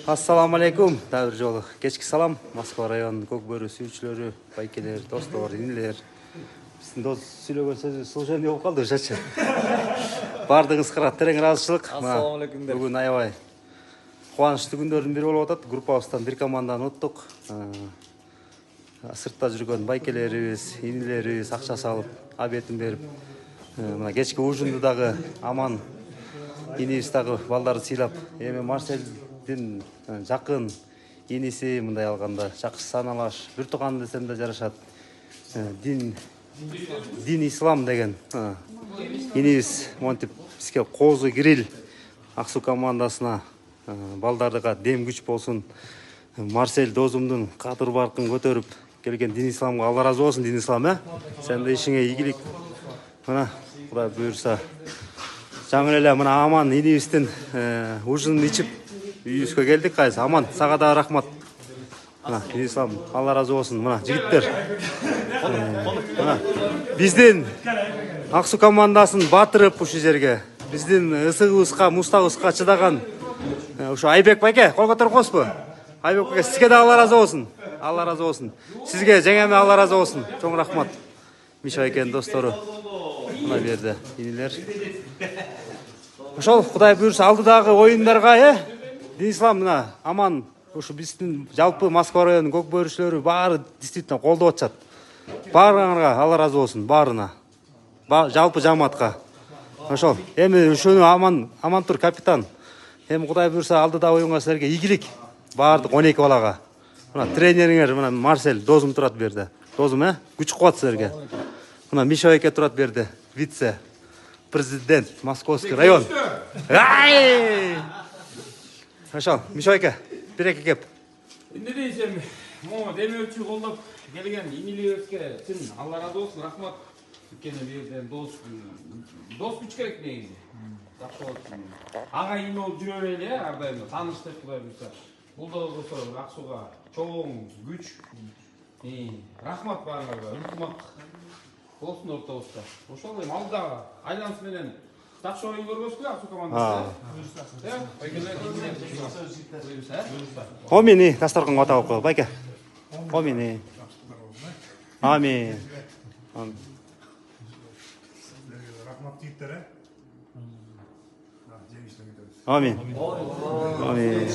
Ассаламу алейкум. Дагы бир жолу кечки салам. Москва районунун көк бөрү сүйүүчүлөрү, байкелер, достор, инилер. Биздин дос сүйлөгөн сөзү служение болуп калды ошачы. Бардыгыңызга терең ыраазычылык. Ассаламу алейкум. Бүгүн аябай кубанычтуу күндөрдүн бири болуп атат. Группабыздан бир команданы уттук. Сыртта жүргөн байкелерибиз, инилерибиз акча салып, обедин берип, мына кечки ужинду дагы аман инибиз дагы балдарды сыйлап, эми Марселдин жакын иниси мындай алганда жакшы саналаш, бир тууган десем да жарашат. Дин ислам деген инибиз монтип бизге Козу Гриль Аксу командасына балдарга дем күч болсун. Марсель досумдун кадыр баркын көтөрүп келген дин исламга Алла разы болсун. Дин ислам, сен де ишиңе ийгилик. Мына Кудай буйрса жаңы эле мына аман инибиздин ужинун ичип үйүбүзгө келдик. Кайсы аман, сага да рахмат. Мына дин ислам Алла разы болсун. Мына жигиттер, мына биздин Аксу командасын батырып ушул жерге, биздин ысыгыбызга, мустабызга чыдаган ушу Айбек байке, кол көтөрүп коесузбу? Айбек байке, сизге да Алла разы болсун. Алла разы болсун. Сизге жеңеме Алла разы болсун. Чоң рахмат. Миша байкенин достору мына берди инилер. Ошол Кудай буйрса алдыдагы оюндарга дин ислам мына аман ушу биздин жалпы Москва районунун көк бөрүчүлөрү баары действительно колдоп атышат. Баарыңарга Алла разы болсун, баарына. Жалпы жамаатка. Ошол эми ушуну аман тур капитан. Эми Кудай буйрса алдыда оюнга силерге ийгилик. Баардык 12 балага. Мына тренериңер мына Марсель досум турат берди. Досум, күч кубат силерге. Мына Миша байке турат берди. Вице президент Московский район. Ошол Миша байке, бир-эки кеп. Эмне дейсем, могу демөкчү колдоп келген инилерибизге чын Алла разы болсун, рахмат. Өйткөнү бул жерден дос күч керек негизи. Ага ине болуп жүрө берели, ар дайым тааныштык Кудай буйрса. Бул да болсо Аксуга чоң күч. Рахмат баарыңарга, ынтымак болсун ортобузда. Ошол эми алдыдагы айланыс менен жакшы оюн көргөзгүлө Аксу командасы. Омини, дастарканга ата коп кой, байке. Омини. Амин. Рахмат жигиттер. Амин. Амин.